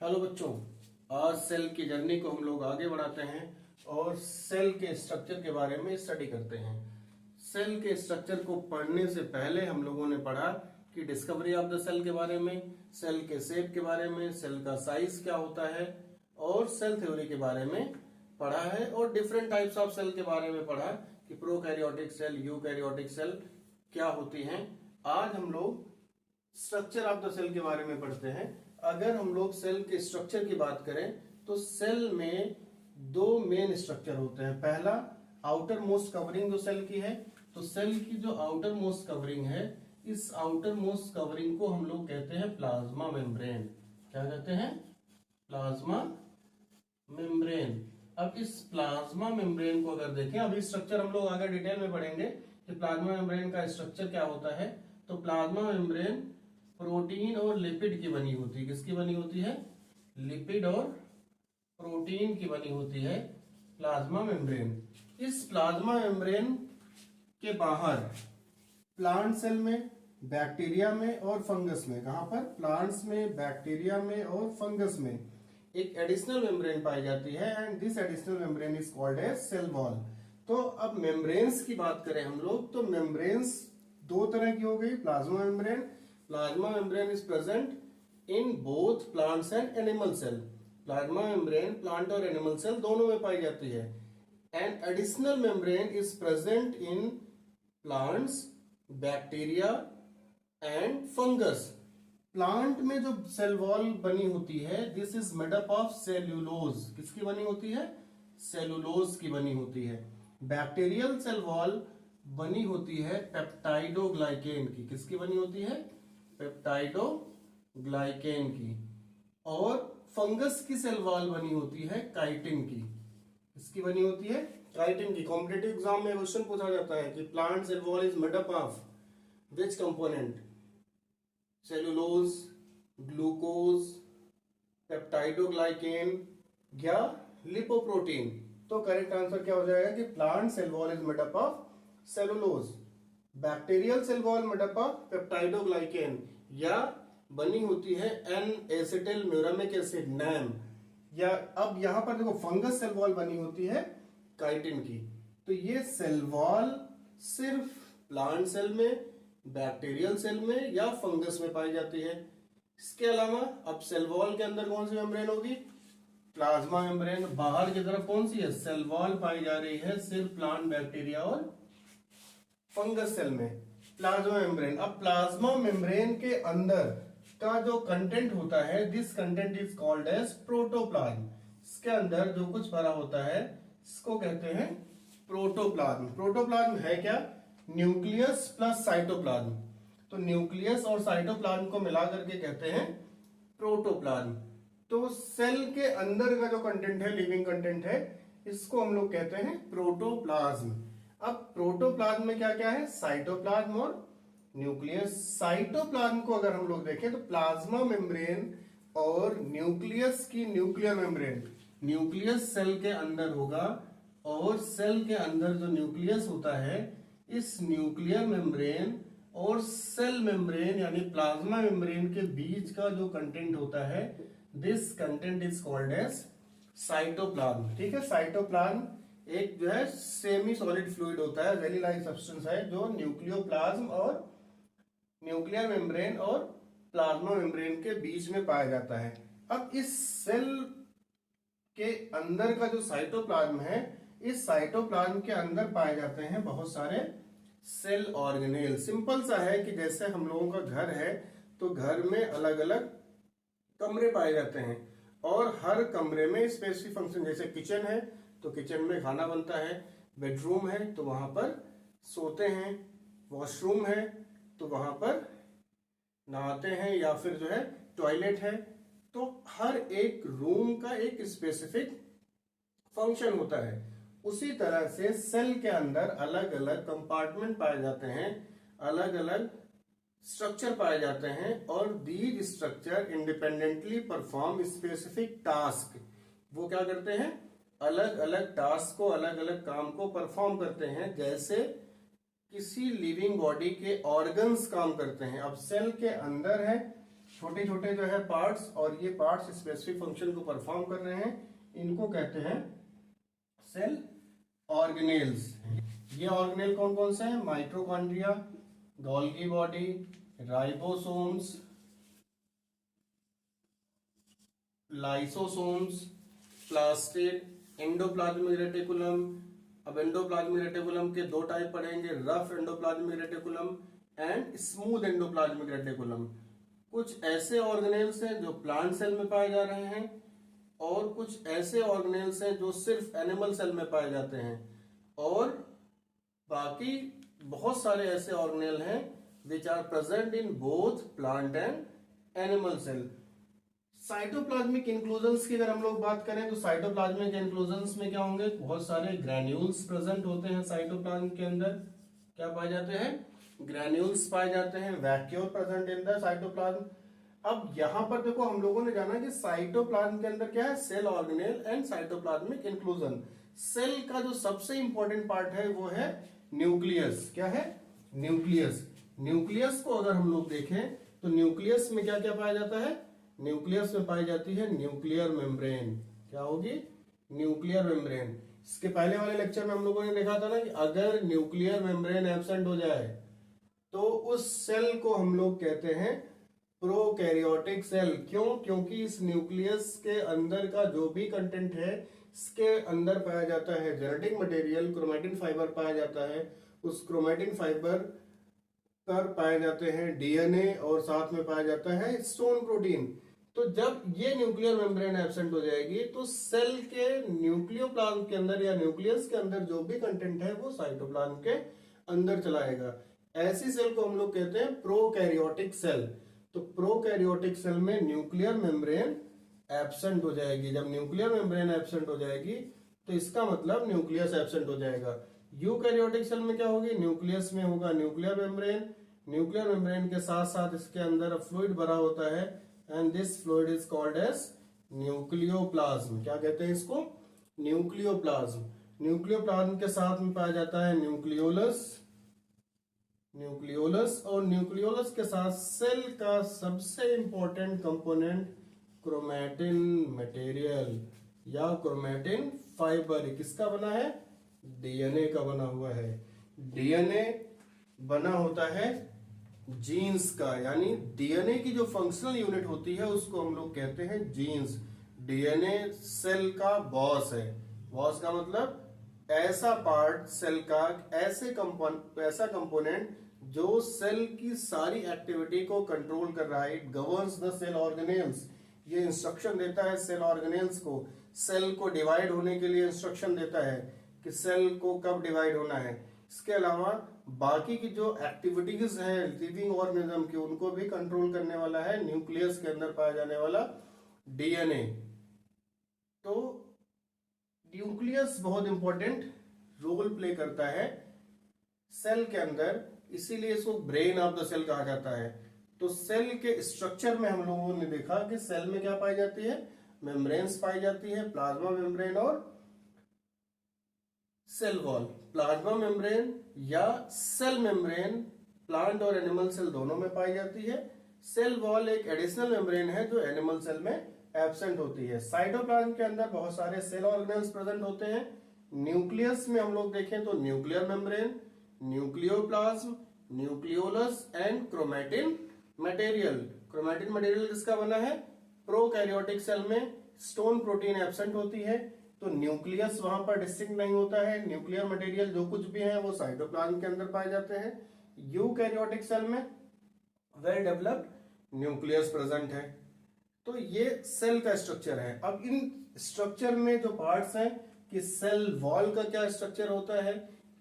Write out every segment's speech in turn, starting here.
Hello बच्चों, आज cell की जर्नी को हम लोग आगे बढ़ाते हैं और सेल के स्ट्रक्चर के बारे में स्टडी करते हैं। सेल के स्ट्रक्चर को पढ़ने से पहले हम लोगों ने पढ़ा कि डिस्कवरी ऑफ द सेल के बारे में, सेल के शेप के बारे में, सेल का साइज क्या होता है और सेल थ्योरी के बारे में पढ़ा है और डिफरेंट टाइप्स ऑफ सेल के बारे में पढ़ा कि प्रोकैरियोटिक सेल, यूकैरियोटिक सेल क्या होती हैं। आज हम लोग स्ट्रक्चर ऑफ द सेल के बारे में पढ़ते हैं। अगर हम लोग सेल के स्ट्रक्चर की बात करें तो सेल में दो मेन स्ट्रक्चर होते हैं। पहला, आउटर मोस्ट कवरिंग जो सेल की है, तो सेल की जो आउटर मोस्ट कवरिंग है, इस आउटर मोस्ट कवरिंग को हम लोग कहते हैं प्लाज्मा मेम्ब्रेन। क्या कहते हैं? Plasma membrane. अब इस प्लाज्मा मेम्ब्रेन को अगर देखें, अभी स्ट्रक्चर हम लोग आगे डिटेल में पढ़ेंगे कि प्लाज्मा मेम्ब्रेन का स्ट्रक्चर क्या होता है। तो प्लाज्मा मेम्ब्रेन प्रोटीन और लिपिड की बनी होती है। किसकी बनी होती है? लिपिड और प्रोटीन की बनी होती है प्लाज्मा मेम्ब्रेन। इस प्लाज्मा मेम्ब्रेन के बाहर प्लांट सेल में, बैक्टीरिया में और फंगस में, कहां पर? प्लांट्स में, बैक्टीरिया में और फंगस में एक एडिशनल मेम्ब्रेन पाई जाती है and this additional membrane is called as cell wall. तो अब मेम्ब्रेन्स की बात करें हम लोग, तो मेम्ब्रेन्स दो तरह की हो गई। Plasma membrane is present in both plants and animal cell. Plasma membrane plant और एनिमल सेल दोनों में पाई जाती है। And additional membrane is present in plants, bacteria and fungus. Plant में जो सेल वॉल बनी होती है, this is made up of cellulose. किसकी बनी होती है? सेलुलोज की बनी होती है। बैक्टीरियल सेल वॉल बनी होती है पेप्टाइडोग्लाइकेन की। किसकी बनी होती है? पेप्टाइडोग्लाइकेन की। और फंगस की सेल वॉल बनी होती है काइटिन की। किसकी बनी होती है? काइटिन की। कॉम्पिटिटिव एग्जाम में क्वेश्चन पूछा जाता है कि plant cell wall is made up of which component? Cellulose, glucose, peptidoglycan या लिपोप्रोटीन। तो करेक्ट आंसर क्या हो जाएगा कि plant cell wall is made up of cellulose, bacterial cell wall made up of peptidoglycan या बनी होती है N acetyl muramic acid, NAM. या अब यहां पर देखो, फंगस सेल वॉल बनी होती है काइटिन की। तो ये सेल वॉल सिर्फ प्लांट सेल में, बैक्टीरियल सेल में या फंगस में पाई जाती है। इसके अलावा अब सेल वॉल के अंदर कौन सी मेम्ब्रेन होगी? Plasma membrane. बाहर की तरफ कौन सी है? सेल वॉल पाई जा रही है सिर्फ प्लांट, बैक्टीरिया और फंगस सेल में। Plasma membrane. अब प्लाज्मा मेम्ब्रेन के अंदर का जो कंटेंट होता है, this content is called as protoplasm. इसके अंदर जो कुछ भरा होता है इसको कहते हैं प्रोटोप्लाज्म। प्रोटोप्लाज्म है क्या? Nucleus plus cytoplasm. तो न्यूक्लियस और साइटोप्लाज्म को मिलाकर के कहते हैं प्रोटोप्लाज्म। तो सेल के अंदर का जो कंटेंट है, लिविंग कंटेंट है, इसको हम लोग कहते हैं प्रोटोप्लाज्म। अब प्रोटोप्लाज्म में क्या क्या है? साइटोप्लाज्म और न्यूक्लियस। साइटोप्लाज्म को अगर हम लोग देखें तो प्लाज्मा मेम्ब्रेन और न्यूक्लियस की न्यूक्लियर मेम्ब्रेन। न्यूक्लियस सेल के अंदर होगा और सेल के अंदर जो न्यूक्लियस होता है, इस न्यूक्लियर मेम्ब्रेन और सेल मेम्ब्रेन यानी प्लाज्मा मेम्ब्रेन के बीच का जो कंटेंट होता है, this content is called as cytoplasm. ठीक है, साइटोप्लाज्म एक जो है सेमी सॉलिड फ्लूइड होता है, जेली लाइक सब्सटेंस है, जो न्यूक्लियोप्लाज्म और न्यूक्लियर मेम्ब्रेन और प्लाज्मा मेम्ब्रेन के बीच में पाया जाता है। अब इस सेल के अंदर का जो साइटोप्लाज्म है, इस साइटोप्लाज्म के अंदर पाए जाते हैं बहुत सारे सेल ऑर्गेनेल। सिंपल सा है कि जैसे हम लोगों का घर है तो घर में अलग अलग कमरे पाए जाते हैं और हर कमरे में स्पेसिफिक फंक्शन। जैसे किचन है तो किचन में खाना बनता है, बेडरूम है तो वहां पर सोते हैं, वॉशरूम है तो वहां पर नहाते हैं, या फिर जो है टॉयलेट है। तो हर एक रूम का एक स्पेसिफिक फंक्शन होता है। उसी तरह से सेल के अंदर अलग अलग कंपार्टमेंट पाए जाते हैं, अलग अलग स्ट्रक्चर पाए जाते हैं और these structure independently perform specific task. वो क्या करते हैं? अलग अलग टास्क को, अलग अलग काम को परफॉर्म करते हैं। जैसे किसी लिविंग बॉडी के ऑर्गन्स काम करते हैं। अब सेल के अंदर है छोटे छोटे जो है पार्ट्स, और ये पार्ट्स स्पेसिफिक फंक्शन को परफॉर्म कर रहे हैं, इनको कहते हैं सेल ऑर्गेनेल्स। ये ऑर्गेनेल कौन कौन से हैं? Mitochondria, Golgi body, ribosomes, lysosomes, plastid, endoplasmic reticulum. अब एंडोप्लाज्मिक रेटिकुलम के दो टाइप पढ़ेंगे, rough endoplasmic reticulum and smooth endoplasmic reticulum. कुछ ऐसे ऑर्गेनेल्स हैं जो प्लांट सेल में पाए जा रहे हैं, और कुछ ऐसे ऑर्गेनेल्स हैं जो सिर्फ एनिमल सेल में पाए जाते हैं, और बाकी बहुत सारे ऐसे ऑर्गेनेल हैं which are present in both plant and animal cell. Cytoplasmic inclusions की अगर हम लोग बात करें तो साइटोप्लाज्मिक इंक्लूजन्स में क्या होंगे? बहुत सारे ग्रैन्यूल्स प्रेजेंट होते हैं साइटोप्लाज्म के अंदर। क्या पाए जाते हैं? ग्रैन्यूल्स पाए जाते हैं, vacuole present in the cytoplasm. अब यहां पर देखो, हम लोगों ने जाना कि साइटोप्लाज्म के अंदर क्या है? Cell organelle and cytoplasmic inclusion. Cell का जो सबसे इंपॉर्टेंट पार्ट है वो है न्यूक्लियस। क्या है? न्यूक्लियस। न्यूक्लियस को अगर हम लोग देखें तो न्यूक्लियस में क्या क्या पाया जाता है? न्यूक्लियस में पाई जाती है न्यूक्लियर मेम्ब्रेन। क्या होगी? Nuclear membrane. इसके पहले वाले लेक्चर में हम लोगों ने देखा था ना कि अगर न्यूक्लियर मेम्ब्रेन एब्सेंट हो जाए तो उस सेल को हम लोग कहते हैं प्रोकैरियोटिक सेल। क्यों? क्योंकि इस न्यूक्लियस के अंदर का जो भी कंटेंट है, इसके अंदर पाया जाता है जेनेटिक मटेरियल, क्रोमैटिन फाइबर पाया जाता है। उस क्रोमैटिन फाइबर पर पाए जाते हैं डीएनए, और साथ में पाया जाता है हिस्टोन प्रोटीन। तो जब ये न्यूक्लियर मेम्ब्रेन एब्सेंट हो जाएगी तो सेल के न्यूक्लियोप्लाज्म के अंदर या न्यूक्लियस के अंदर जो भी कंटेंट है वो साइटोप्लाज्म के अंदर चला आएगा। ऐसी सेल को हम लोग कहते हैं प्रोकैरियोटिक सेल। तो प्रोकैरियोटिक सेल में न्यूक्लियर मेम्ब्रेन एब्सेंट हो जाएगी। जब न्यूक्लियर मेम्ब्रेन एब्सेंट हो जाएगी तो इसका मतलब न्यूक्लियस एब्सेंट हो जाएगा। यूकैरियोटिक सेल में क्या होगी? न्यूक्लियस में होगा न्यूक्लियर मेम्ब्रेन। न्यूक्लियर मेम्ब्रेन के साथ साथ इसके अंदर फ्लूइड भरा होता है, and this fluid is called as nucleoplasm. क्या कहते हैं इसको? न्यूक्लियोप्लाज्म। न्यूक्लियोप्लाज्म के साथ में पाया जाता है न्यूक्लियोलस। न्यूक्लियोलस, और न्यूक्लियोलस के साथ सेल का सबसे इंपॉर्टेंट कंपोनेंट क्रोमैटिन मटेरियल या क्रोमैटिन फाइबर। किसका बना है? डीएनए का बना हुआ है। डीएनए बना होता है जीन्स का, यानी डीएनए की जो फंक्शनल यूनिट होती है उसको हम लोग कहते हैं जीन्स। डीएनए सेल का बॉस है। बॉस का मतलब ऐसा पार्ट सेल का, ऐसा कंपोनेंट जो सेल की सारी एक्टिविटी को कंट्रोल कर रहा है। It governs the cell organelles. ये इंस्ट्रक्शन देता है सेल ऑर्गेनेल्स को। सेल को डिवाइड होने के लिए इंस्ट्रक्शन देता है कि सेल को कब डिवाइड होना है। इसके अलावा बाकी की जो एक्टिविटीज है लिविंग ऑर्गेनिज्म की, उनको भी कंट्रोल करने वाला है न्यूक्लियस के अंदर पाया जाने वाला डीएनए। तो न्यूक्लियस बहुत इंपॉर्टेंट रोल प्ले करता है सेल के अंदर, इसीलिए इसको ब्रेन ऑफ द सेल कहा जाता है। तो सेल के स्ट्रक्चर में हम लोगों ने देखा कि सेल में क्या पाई जाती है? मेम्ब्रेन्स पाई जाती है, प्लाज्मा मेम्ब्रेन और सेल वॉल। प्लाज्मा मेम्ब्रेन या सेल मेम्ब्रेन प्लांट और एनिमल सेल दोनों में पाई जाती है। सेल वॉल एक एडिशनल मेम्ब्रेन है जो एनिमल सेल में एब्सेंट होती है। साइटोप्लाज्म के अंदर बहुत सारे सेल ऑर्गेनेल्स प्रेजेंट होते हैं। न्यूक्लियस में हम लोग देखें तो nuclear membrane, nucleoplasm, nucleolus and chromatin material. Chromatin material किसका बना है? प्रोकैरियोटिक सेल में स्टोन प्रोटीन एब्सेंट होती है, तो न्यूक्लियस वहां पर डिस्टिंक्ट नहीं होता है। न्यूक्लियर मटेरियल जो कुछ भी है वो साइटोप्लाज्म के अंदर पाए जाते हैं। यूकैरियोटिक सेल में वेल डेवलप्ड न्यूक्लियस प्रेजेंट है। तो ये सेल का स्ट्रक्चर है। अब इन स्ट्रक्चर में जो पार्ट्स हैं कि सेल वॉल का क्या स्ट्रक्चर होता है,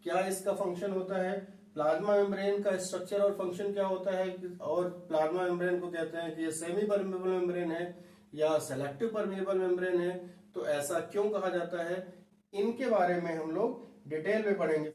क्या इसका फंक्शन होता है, प्लाज्मा मेम्ब्रेन का स्ट्रक्चर और फंक्शन क्या होता है, और प्लाज्मा मेम्ब्रेन को कहते हैं कि ये सेमी परमेबल मेम्ब्रेन है या सेलेक्टिव परमेबल मेम्ब्रेन है, तो ऐसा क्यों कहा जाता है, इनके बारे में हम लोग डिटेल में पढ़ेंगे।